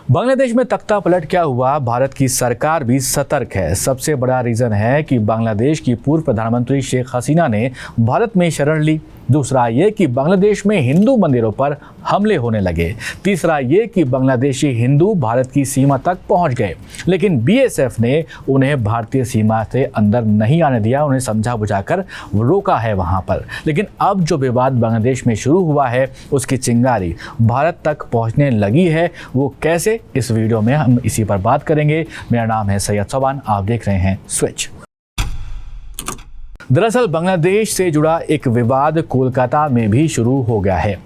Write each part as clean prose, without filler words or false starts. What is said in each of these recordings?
बांग्लादेश में तख्ता पलट क्या हुआ, भारत की सरकार भी सतर्क है। सबसे बड़ा रीज़न है कि बांग्लादेश की पूर्व प्रधानमंत्री शेख हसीना ने भारत में शरण ली। दूसरा ये कि बांग्लादेश में हिंदू मंदिरों पर हमले होने लगे। तीसरा ये कि बांग्लादेशी हिंदू भारत की सीमा तक पहुंच गए, लेकिन बीएसएफ ने उन्हें भारतीय सीमा से अंदर नहीं आने दिया, उन्हें समझा बुझाकर रोका है वहां पर। लेकिन अब जो विवाद बांग्लादेश में शुरू हुआ है उसकी चिंगारी भारत तक पहुंचने लगी है। वो कैसे, इस वीडियो में हम इसी पर बात करेंगे। मेरा नाम है सैयद चौहान, आप देख रहे हैं स्विच। दरअसल बांग्लादेश से जुड़ा एक विवाद कोलकाता में भी शुरू हो गया है।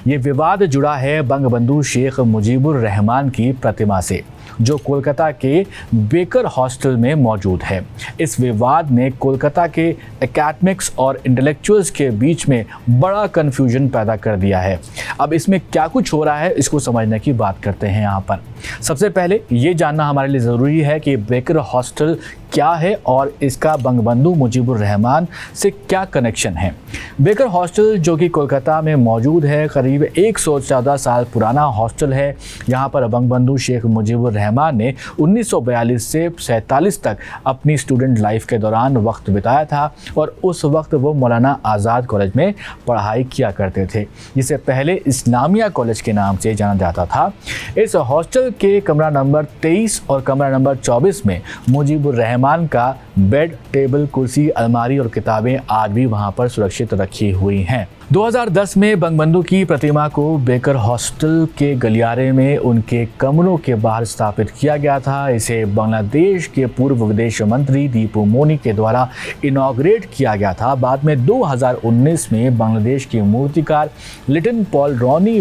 ये विवाद जुड़ा है बंगबंधु शेख मुजीबुर रहमान की प्रतिमा से, जो कोलकाता के बेकर हॉस्टल में मौजूद है। इस विवाद ने कोलकाता के एकेडमिक्स और इंटेलेक्चुअल्स के बीच में बड़ा कन्फ्यूजन पैदा कर दिया है। अब इसमें क्या कुछ हो रहा है, इसको समझने की बात करते हैं यहाँ पर। सबसे पहले ये जानना हमारे लिए ज़रूरी है कि बेकर हॉस्टल क्या है और इसका बंगबंधु मुजीबुर रहमान से क्या कनेक्शन है। बेकर हॉस्टल जो कि कोलकाता में मौजूद है, करीब 114 साल पुराना हॉस्टल है। यहाँ पर बंगबंधु शेख मुजीबुर रहमान ने 1942 से 47 तक अपनी स्टूडेंट लाइफ के दौरान वक्त बिताया था और उस वक्त वो मौलाना आज़ाद कॉलेज में पढ़ाई किया करते थे, जिसे पहले इस्लामिया कॉलेज के नाम से जाना जाता था। इस हॉस्टल के कमरा नंबर 23 और कमरा नंबर 24 में मुजीबुर रहमान का बेड, टेबल, कुर्सी, अलमारी और किताबें आज भी वहां पर सुरक्षित रखी हुई हैं। 2010 में बंगबंधु की प्रतिमा को बेकर हॉस्टल के गलियारे में उनके कमरों के बाहर स्थापित किया गया था। इसे बांग्लादेश के पूर्व विदेश मंत्री दीपू मोनी के द्वारा इनॉग्रेट किया गया था। बाद में 2019 में बांग्लादेश के मूर्तिकार लिटिन पॉल रॉनी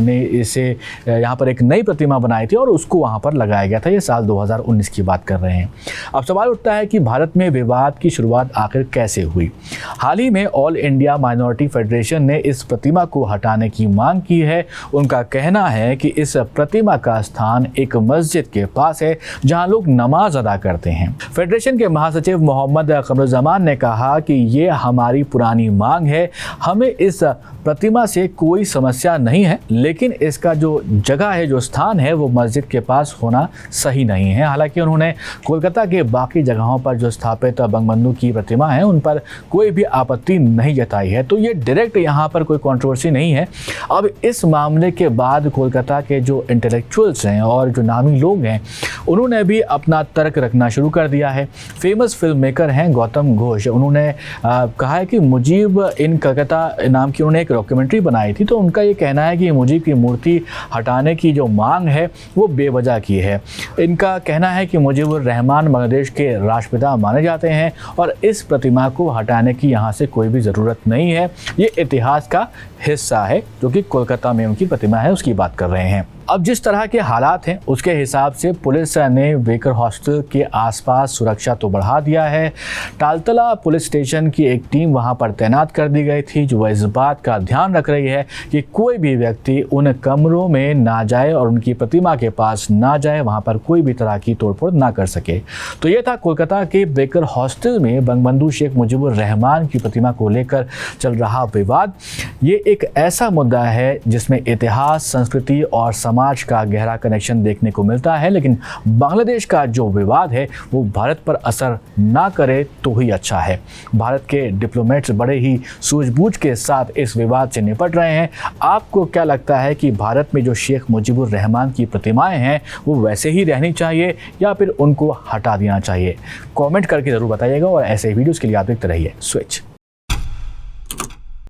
ने इसे यहाँ पर एक नई प्रतिमा बनाई थी और उसको वहाँ पर लगाया गया था। ये साल 2019 की बात कर रहे हैं। अब सवाल उठता है कि भारत में विवाद की शुरुआत आखिर कैसे हुई। हाल ही में ऑल इंडिया माइनॉरिटी फेडरेशन ने इस प्रतिमा को हटाने की मांग की है। उनका कहना है कि इस प्रतिमा का स्थान एक मस्जिद के पास है जहां लोग नमाज अदा करते हैं। फेडरेशन के महासचिव मोहम्मद कमरुज़्ज़मान ने कहा कि ये हमारी पुरानी मांग है, हमें इस प्रतिमा से कोई समस्या नहीं है, लेकिन इसका जो जगह है, जो स्थान है, वो मस्जिद के पास होना सही नहीं है। हालांकि उन्होंने कोलकाता के बाकी जगहों पर जो स्थापित बंगबंधु की प्रतिमा है उन पर कोई भी आपत्ति नहीं जताई है, तो ये डायरेक्ट यहाँ पर कोई कंट्रोवर्सी नहीं है। अब इस मामले के बाद कोलकाता के जो इंटेलेक्चुअल्स हैं और जो नामी लोग हैं उन्होंने भी अपना तर्क रखना शुरू कर दिया है। फेमस फिल्म मेकर हैं गौतम घोष, उन्होंने कहा है कि मुजीब इन कलकत्ता नाम की उन्होंने एक डॉक्यूमेंट्री बनाई थी, तो उनका ये कहना है कि मुजीब की मूर्ति हटाने की जो मांग है वो बेवजह की है। इनका कहना है कि मुजीबुर रहमान बांग्लादेश के राष्ट्रपिता माने जाते हैं और इस प्रतिमा को हटाने की यहाँ से कोई भी ज़रूरत नहीं है। ये इतिहास का हिस्सा है, जो कि कोलकाता में उनकी प्रतिमा है उसकी बात कर रहे हैं। अब जिस तरह के हालात हैं उसके हिसाब से पुलिस ने बेकर हॉस्टल के आसपास सुरक्षा तो बढ़ा दिया है। टालतला पुलिस स्टेशन की एक टीम वहां पर तैनात कर दी गई थी, जो इस बात का ध्यान रख रही है कि कोई भी व्यक्ति उन कमरों में ना जाए और उनकी प्रतिमा के पास ना जाए, वहां पर कोई भी तरह की तोड़फोड़ ना कर सके। तो ये था कोलकाता के बेकर हॉस्टल में बंगबंधु शेख मुजीबुर रहमान की प्रतिमा को लेकर चल रहा विवाद। ये एक ऐसा मुद्दा है जिसमें इतिहास, संस्कृति और समाज का गहरा कनेक्शन देखने को मिलता है, लेकिन बांग्लादेश का जो विवाद है वो भारत पर असर ना करे तो ही अच्छा है। भारत के डिप्लोमेट्स बड़े ही सूझबूझ के साथ इस विवाद से निपट रहे हैं। आपको क्या लगता है कि भारत में जो शेख मुजीबुर रहमान की प्रतिमाएं हैं वो वैसे ही रहनी चाहिए या फिर उनको हटा देना चाहिए? कमेंट करके ज़रूर बताइएगा और ऐसे वीडियोज़ के लिए आप देखते रहिए स्विच।